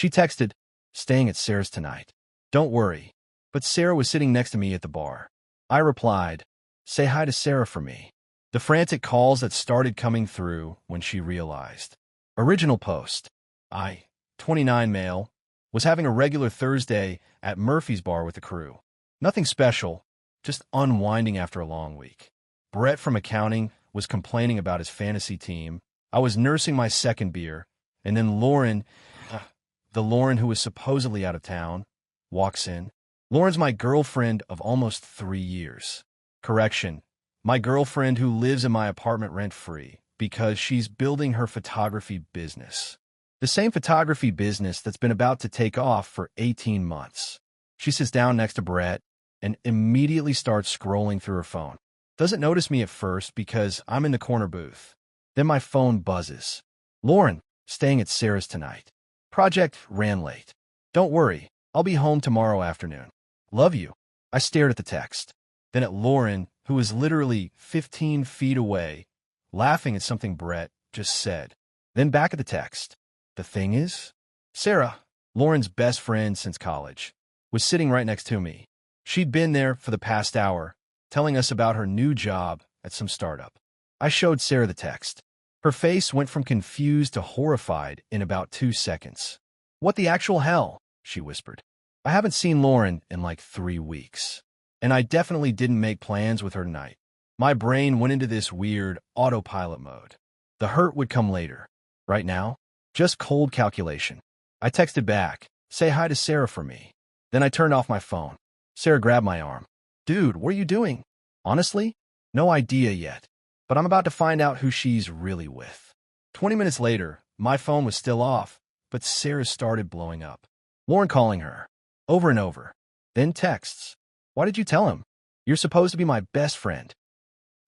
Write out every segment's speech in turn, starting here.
She texted, "Staying at Sarah's tonight. Don't worry." But Sarah was sitting next to me at the bar. I replied, "Say hi to Sarah for me." The frantic calls that started coming through when she realized. Original post. I, 29 male, was having a regular Thursday at Murphy's bar with the crew. Nothing special, just unwinding after a long week. Brett from accounting was complaining about his fantasy team. I was nursing my second beer, and then Lauren, the Lauren who was supposedly out of town, walks in. Lauren's my girlfriend of almost 3 years. Correction, my girlfriend who lives in my apartment rent-free because she's building her photography business. The same photography business that's been about to take off for 18 months. She sits down next to Brett and immediately starts scrolling through her phone. Doesn't notice me at first because I'm in the corner booth. Then my phone buzzes. "Lauren, staying at Sarah's tonight. Project ran late. Don't worry, I'll be home tomorrow afternoon. Love you." I stared at the text, then at Lauren, who was literally 15 feet away, laughing at something Brett just said. Then back at the text. The thing is, Sarah, Lauren's best friend since college, was sitting right next to me. She'd been there for the past hour, telling us about her new job at some startup. I showed Sarah the text. Her face went from confused to horrified in about 2 seconds. "What the actual hell?" she whispered. I haven't seen Lauren in like 3 weeks, and I definitely didn't make plans with her tonight. My brain went into this weird autopilot mode. The hurt would come later. Right now, just cold calculation. I texted back, "Say hi to Sarah for me." Then I turned off my phone. Sarah grabbed my arm. "Dude, what are you doing?" "Honestly, no idea yet, but I'm about to find out who she's really with." 20 minutes later, my phone was still off, but Sarah started blowing up. Lauren calling her, over and over. Then texts. "Why did you tell him? You're supposed to be my best friend.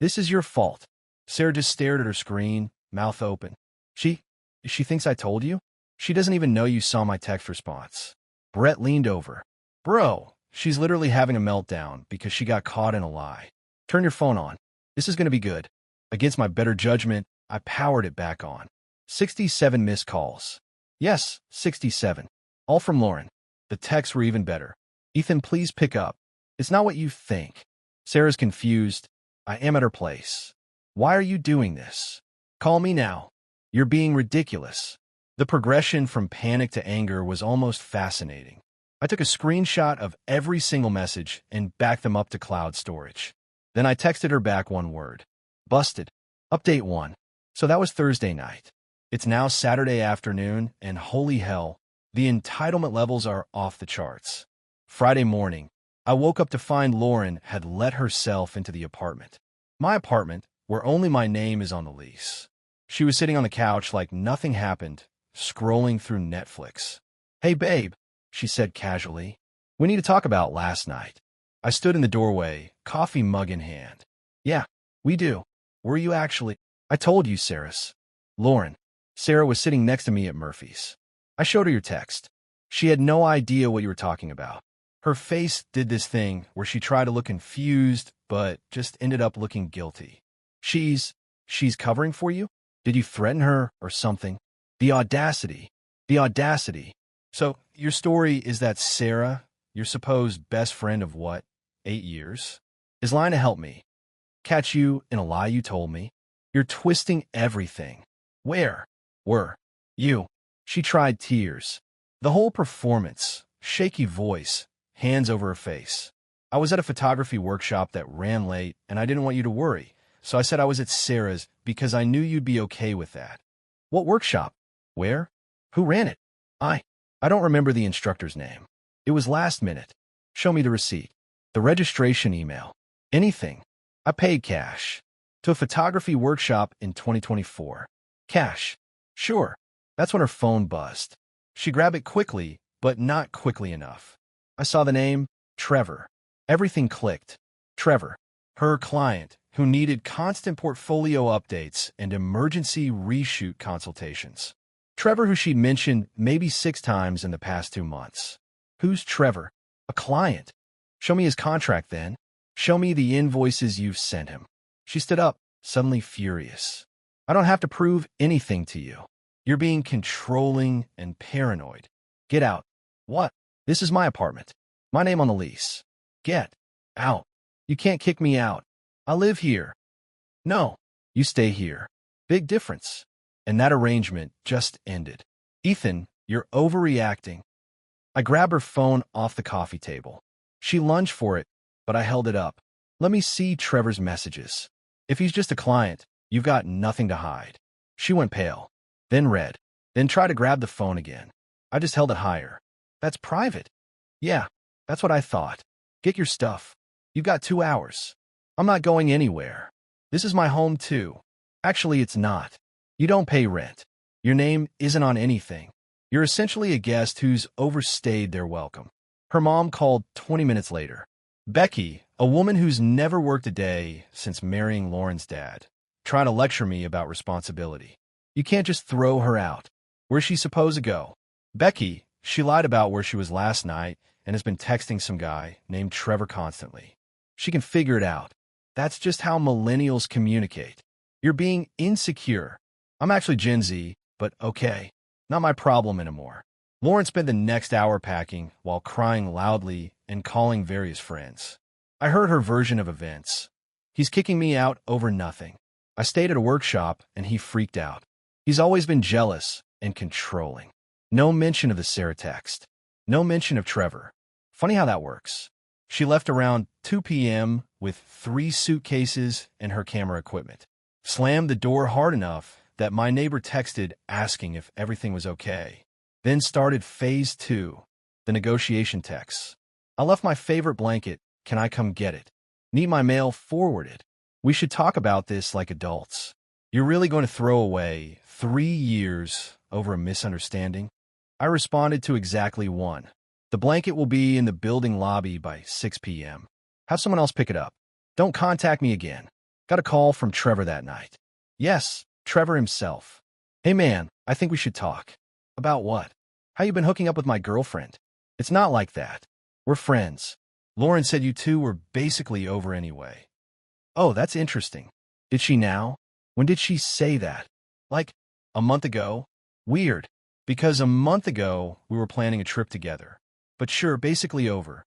This is your fault." Sarah just stared at her screen, mouth open. She thinks I told you? She doesn't even know you saw my text response." Brett leaned over. "Bro, she's literally having a meltdown because she got caught in a lie. Turn your phone on. This is going to be good." Against my better judgment, I powered it back on. 67 missed calls. Yes, 67. All from Lauren. The texts were even better. "Ethan, please pick up. It's not what you think." Sarah's confused. "I am at her place. Why are you doing this? Call me now. You're being ridiculous." The progression from panic to anger was almost fascinating. I took a screenshot of every single message and backed them up to cloud storage. Then I texted her back one word. "Busted. Update 1. So that was Thursday night. It's now Saturday afternoon, and holy hell, the entitlement levels are off the charts. Friday morning, I woke up to find Lauren had let herself into the apartment. My apartment, where only my name is on the lease. She was sitting on the couch like nothing happened, scrolling through Netflix. "Hey, babe," she said casually. "We need to talk about last night." I stood in the doorway, coffee mug in hand. "Yeah, we do. Were you actually?" "I told you, Sarah's." "Lauren." Sarah was sitting next to me at Murphy's. I showed her your text. She had no idea what you were talking about. Her face did this thing where she tried to look confused, but just ended up looking guilty. She's covering for you? Did you threaten her or something?" The audacity. The audacity. "So, your story is that Sarah, your supposed best friend of what, 8 years, is lying to help me. Catch you in a lie you told me. You're twisting everything. Where were you?" She tried tears. The whole performance, shaky voice, hands over her face. "I was at a photography workshop that ran late, and I didn't want you to worry. So I said I was at Sarah's because I knew you'd be okay with that." "What workshop? Where? Who ran it?" I don't remember the instructor's name. It was last minute. Show me the receipt. The registration email. Anything. I paid cash. To a photography workshop in 2024. Cash. Sure. That's when her phone buzzed. She grabbed it quickly, but not quickly enough. I saw the name, Trevor. Everything clicked. Trevor. Her client, who needed constant portfolio updates and emergency reshoot consultations. Trevor, who she'd mentioned maybe 6 times in the past 2 months. Who's Trevor? A client. Show me his contract then. Show me the invoices you've sent him. She stood up, suddenly furious. "I don't have to prove anything to you. You're being controlling and paranoid. Get out. What? This is my apartment. My name on the lease. Get out. You can't kick me out. I live here. No. You stay here. Big difference. And that arrangement just ended. Ethan, you're overreacting. I grabbed her phone off the coffee table. She lunged for it, but I held it up. Let me see Trevor's messages. If he's just a client, you've got nothing to hide. She went pale, then red, then tried to grab the phone again. I just held it higher. That's private. Yeah, that's what I thought. Get your stuff. You've got 2 hours. I'm not going anywhere. This is my home too. Actually, it's not. You don't pay rent. Your name isn't on anything. You're essentially a guest who's overstayed their welcome. Her mom called 20 minutes later. Becky, a woman who's never worked a day since marrying Lauren's dad, trying to lecture me about responsibility. You can't just throw her out. Where's she supposed to go? Becky, she lied about where she was last night and has been texting some guy named Trevor constantly. She can figure it out. That's just how millennials communicate. You're being insecure. I'm actually Gen Z, but okay. Not my problem anymore. Lauren spent the next hour packing while crying loudly and calling various friends. I heard her version of events. He's kicking me out over nothing. I stayed at a workshop and he freaked out. He's always been jealous and controlling. No mention of the Sarah text. No mention of Trevor. Funny how that works. She left around 2 p.m. with 3 suitcases and her camera equipment. Slammed the door hard enough that my neighbor texted asking if everything was okay. Then started phase 2, the negotiation texts. I left my favorite blanket. Can I come get it? Need my mail forwarded. We should talk about this like adults. You're really going to throw away 3 years over a misunderstanding? I responded to exactly one. The blanket will be in the building lobby by 6 p.m. Have someone else pick it up. Don't contact me again. Got a call from Trevor that night. Yes, Trevor himself. Hey man, I think we should talk. About what? How you been hooking up with my girlfriend? It's not like that. We're friends. Lauren said you two were basically over anyway. Oh, that's interesting. Did she now? When did she say that? Like, a month ago? Weird, because a month ago we were planning a trip together. But sure, basically over.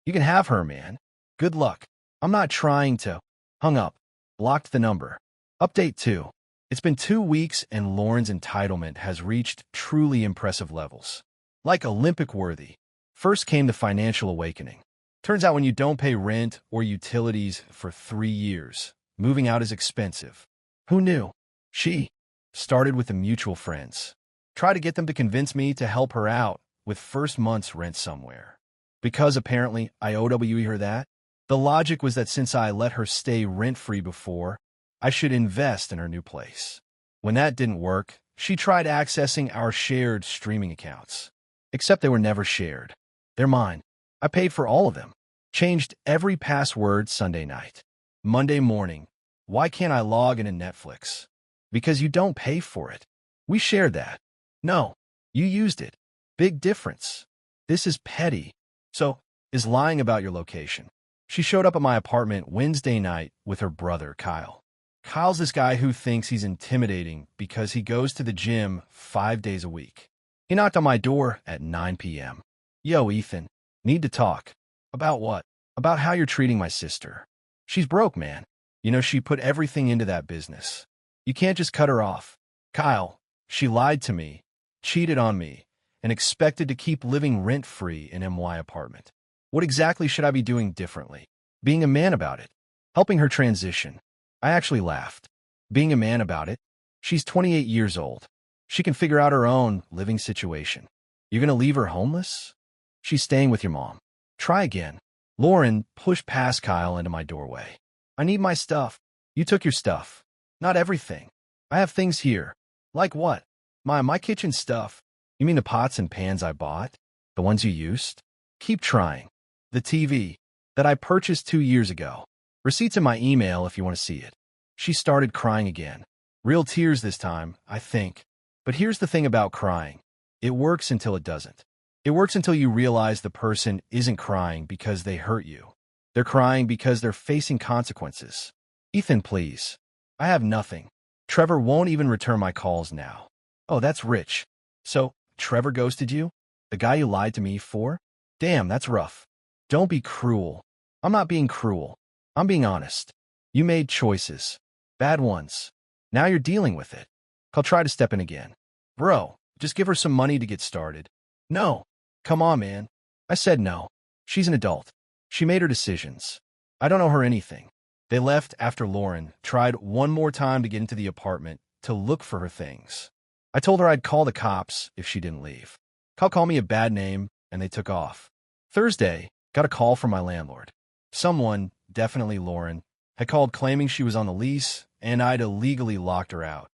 You can have her, man. Good luck. I'm not trying to. Hung up. Blocked the number. Update 2. It's been 2 weeks and Lauren's entitlement has reached truly impressive levels. Like Olympic-worthy. First came the financial awakening. Turns out when you don't pay rent or utilities for 3 years, moving out is expensive. Who knew? She started with the mutual friends. Tried to get them to convince me to help her out with first month's rent somewhere. Because apparently I OWE her that. The logic was that since I let her stay rent-free before, I should invest in her new place. When that didn't work, she tried accessing our shared streaming accounts. Except they were never shared. They're mine. I paid for all of them. Changed every password Sunday night. Monday morning. Why can't I log into Netflix? Because you don't pay for it. We shared that. No, you used it. Big difference. This is petty. So, is lying about your location. She showed up at my apartment Wednesday night with her brother, Kyle. Kyle's this guy who thinks he's intimidating because he goes to the gym 5 days a week. He knocked on my door at 9 p.m. Yo, Ethan. Need to talk. About what? About how you're treating my sister. She's broke, man. You know, she put everything into that business. You can't just cut her off. Kyle, she lied to me, cheated on me, and expected to keep living rent-free in MY apartment. What exactly should I be doing differently? Being a man about it. Helping her transition. I actually laughed. Being a man about it? She's 28 years old. She can figure out her own living situation. You're gonna leave her homeless? She's staying with your mom. Try again. Lauren pushed past Kyle into my doorway. I need my stuff. You took your stuff. Not everything. I have things here. Like what? My kitchen stuff. You mean the pots and pans I bought? The ones you used? Keep trying. The TV that I purchased 2 years ago. Receipts in my email if you want to see it. She started crying again. Real tears this time, I think. But here's the thing about crying. It works until it doesn't. It works until you realize the person isn't crying because they hurt you. They're crying because they're facing consequences. Ethan, please. I have nothing. Trevor won't even return my calls now. Oh, that's rich. So, Trevor ghosted you? The guy you lied to me for? Damn, that's rough. Don't be cruel. I'm not being cruel. I'm being honest. You made choices. Bad ones. Now you're dealing with it. I'll try to step in again. Bro, just give her some money to get started. No. Come on, man. I said no. She's an adult. She made her decisions. I don't owe her anything. They left after Lauren tried one more time to get into the apartment to look for her things. I told her I'd call the cops if she didn't leave. They'll call me a bad name, and they took off. Thursday, got a call from my landlord. Someone, definitely Lauren, had called claiming she was on the lease, and I'd illegally locked her out.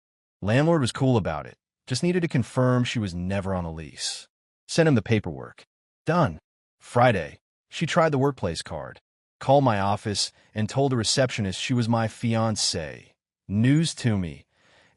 Landlord was cool about it, just needed to confirm she was never on the lease. Sent him the paperwork. Done. Friday, she tried the workplace card, called my office, and told the receptionist she was my fiancée. News to me,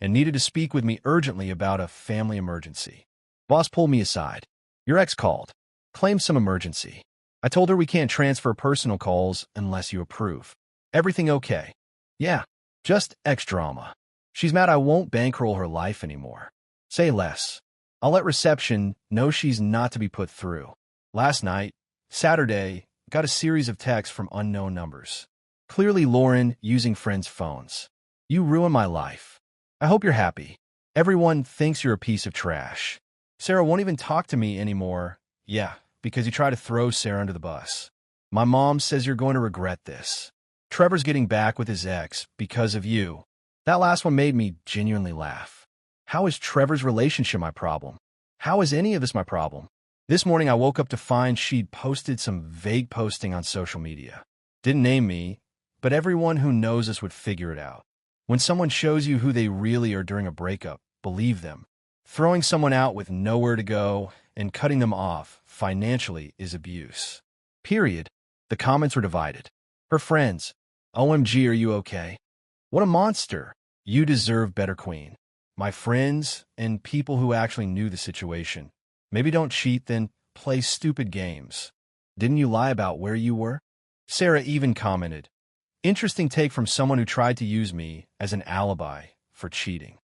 and needed to speak with me urgently about a family emergency. Boss pulled me aside. Your ex called. Claimed some emergency. I told her we can't transfer personal calls unless you approve. Everything okay? Yeah, just ex drama. She's mad I won't bankroll her life anymore. Say less. I'll let reception know she's not to be put through. Last night, Saturday, got a series of texts from unknown numbers. Clearly Lauren using friends' phones. You ruined my life. I hope you're happy. Everyone thinks you're a piece of trash. Sarah won't even talk to me anymore. Yeah, because you try to throw Sarah under the bus. My mom says you're going to regret this. Trevor's getting back with his ex because of you. That last one made me genuinely laugh. How is Trevor's relationship my problem? How is any of this my problem? This morning I woke up to find she'd posted some vague posting on social media. Didn't name me, but everyone who knows us would figure it out. When someone shows you who they really are during a breakup, believe them. Throwing someone out with nowhere to go and cutting them off financially is abuse. Period. The comments were divided. Her friends, OMG, are you okay? What a monster. You deserve better, queen. My friends and people who actually knew the situation. Maybe don't cheat, then play stupid games. Didn't you lie about where you were? Sarah even commented, interesting take from someone who tried to use me as an alibi for cheating.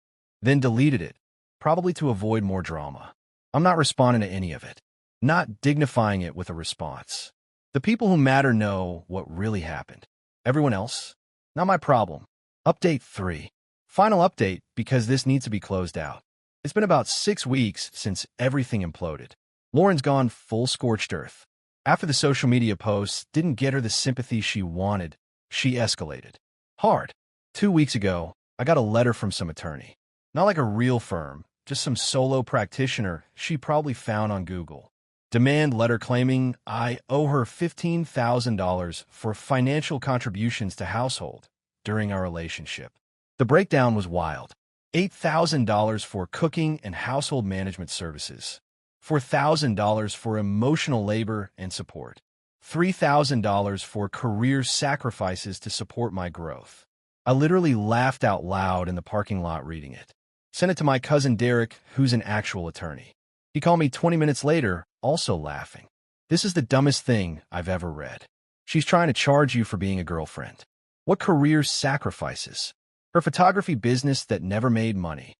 Then deleted it, probably to avoid more drama. I'm not responding to any of it. Not dignifying it with a response. The people who matter know what really happened. Everyone else? Not my problem. Update 3. Final update because this needs to be closed out. It's been about 6 weeks since everything imploded. Lauren's gone full scorched earth. After the social media posts didn't get her the sympathy she wanted, she escalated. Hard. 2 weeks ago, I got a letter from some attorney. Not like a real firm, just some solo practitioner she probably found on Google. Demand letter claiming I owe her $15,000 for financial contributions to household during our relationship. The breakdown was wild. $8,000 for cooking and household management services. $4,000 for emotional labor and support. $3,000 for career sacrifices to support my growth. I literally laughed out loud in the parking lot reading it. Sent it to my cousin Derek, who's an actual attorney. He called me 20 minutes later, also laughing. This is the dumbest thing I've ever read. She's trying to charge you for being a girlfriend. What career sacrifices? Her photography business that never made money.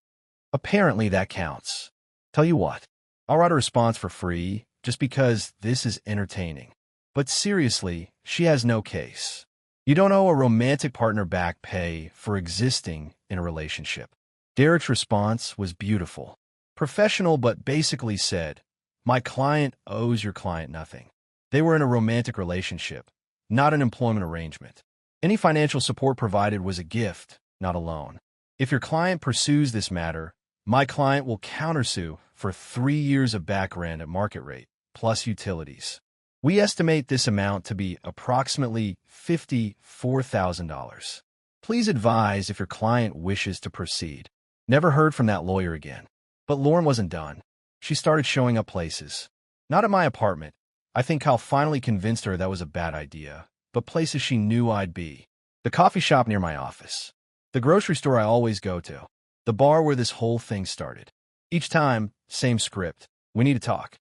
Apparently that counts. Tell you what, I'll write a response for free just because this is entertaining. But seriously, she has no case. You don't owe a romantic partner back pay for existing in a relationship. Derek's response was beautiful. Professional, but basically said, my client owes your client nothing. They were in a romantic relationship, not an employment arrangement. Any financial support provided was a gift, not a loan. If your client pursues this matter, my client will countersue for 3 years of back rent at market rate, plus utilities. We estimate this amount to be approximately $54,000. Please advise if your client wishes to proceed. Never heard from that lawyer again. But Lauren wasn't done. She started showing up places. Not at my apartment. I think Kyle finally convinced her that was a bad idea, but places she knew I'd be. The coffee shop near my office. The grocery store I always go to. The bar where this whole thing started. Each time, same script. We need to talk.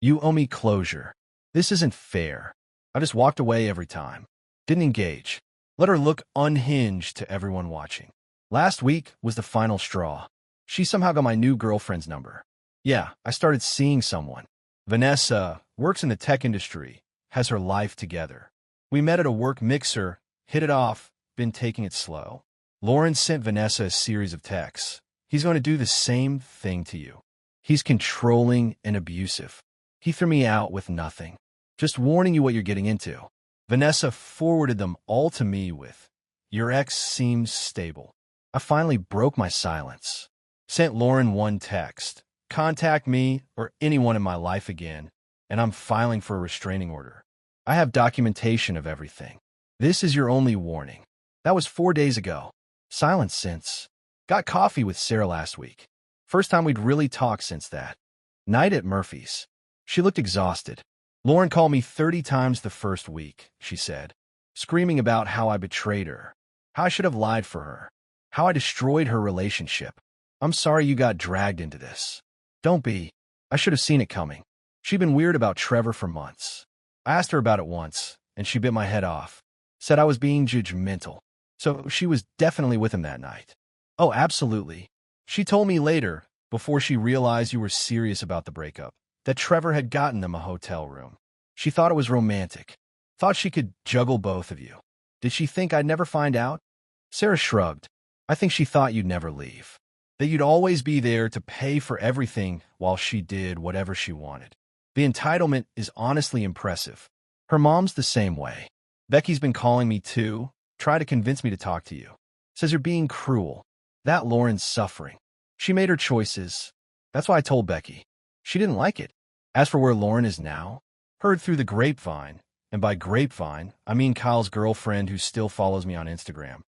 You owe me closure. This isn't fair. I just walked away every time. Didn't engage. Let her look unhinged to everyone watching. Last week was the final straw. She somehow got my new girlfriend's number. Yeah, I started seeing someone. Vanessa works in the tech industry, has her life together. We met at a work mixer, hit it off, been taking it slow. Lauren sent Vanessa a series of texts. He's going to do the same thing to you. He's controlling and abusive. He threw me out with nothing. Just warning you what you're getting into. Vanessa forwarded them all to me with, "Your ex seems stable." I finally broke my silence. Sent Lauren one text. "Contact me or anyone in my life again, and I'm filing for a restraining order. I have documentation of everything. This is your only warning." That was 4 days ago. Silence since. Got coffee with Sarah last week. First time we'd really talked since that. Night at Murphy's. She looked exhausted. "Lauren called me 30 times the first week," she said, screaming about how I betrayed her, how I should have lied for her, how I destroyed her relationship. "I'm sorry you got dragged into this." "Don't be. I should have seen it coming." She'd been weird about Trevor for months. I asked her about it once, and she bit my head off. Said I was being judgmental. So she was definitely with him that night. "Oh, absolutely." She told me later, before she realized you were serious about the breakup, that Trevor had gotten them a hotel room. She thought it was romantic. Thought she could juggle both of you. Did she think I'd never find out? Sarah shrugged. "I think she thought you'd never leave. That you'd always be there to pay for everything while she did whatever she wanted. The entitlement is honestly impressive. Her mom's the same way. Becky's been calling me too, try to convince me to talk to you. Says you're being cruel. That Lauren's suffering. She made her choices. That's why I told Becky. She didn't like it. As for where Lauren is now, heard through the grapevine, and by grapevine, I mean Kyle's girlfriend who still follows me on Instagram,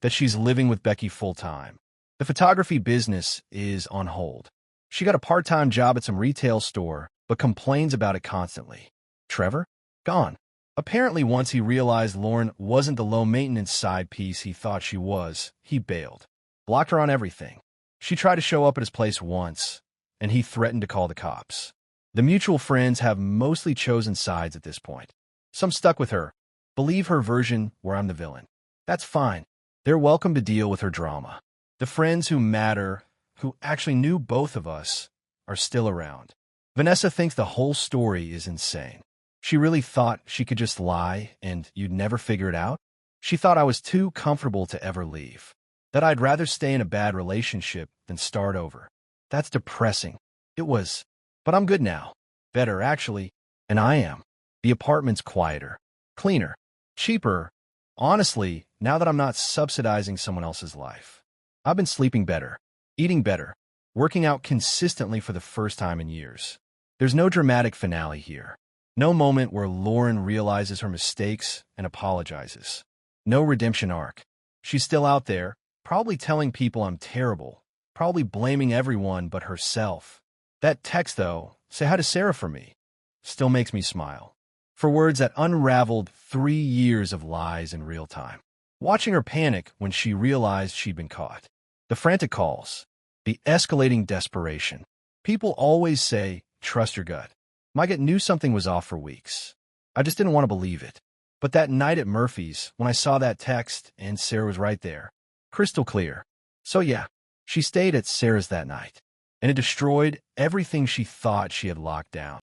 that she's living with Becky full-time. The photography business is on hold. She got a part-time job at some retail store, but complains about it constantly. Trevor? Gone. Apparently once he realized Lauren wasn't the low-maintenance side piece he thought she was, he bailed. Blocked her on everything. She tried to show up at his place once, and he threatened to call the cops. The mutual friends have mostly chosen sides at this point. Some stuck with her, believe her version where I'm the villain. That's fine. They're welcome to deal with her drama. The friends who matter, who actually knew both of us, are still around. Vanessa thinks the whole story is insane. She really thought she could just lie and you'd never figure it out? She thought I was too comfortable to ever leave. That I'd rather stay in a bad relationship than start over. That's depressing. It was. But I'm good now. Better, actually. And I am. The apartment's quieter, cleaner, cheaper. Honestly, now that I'm not subsidizing someone else's life. I've been sleeping better, eating better, working out consistently for the first time in years. There's no dramatic finale here. No moment where Lauren realizes her mistakes and apologizes. No redemption arc. She's still out there, probably telling people I'm terrible, probably blaming everyone but herself. That text, though, "Say hi to Sarah for me," still makes me smile. For words that unraveled 3 years of lies in real time. Watching her panic when she realized she'd been caught. The frantic calls. The escalating desperation. People always say, trust your gut. My gut knew something was off for weeks. I just didn't want to believe it. But that night at Murphy's, when I saw that text and Sarah was right there, crystal clear. So yeah, she stayed at Sarah's that night. And it destroyed everything she thought she had locked down.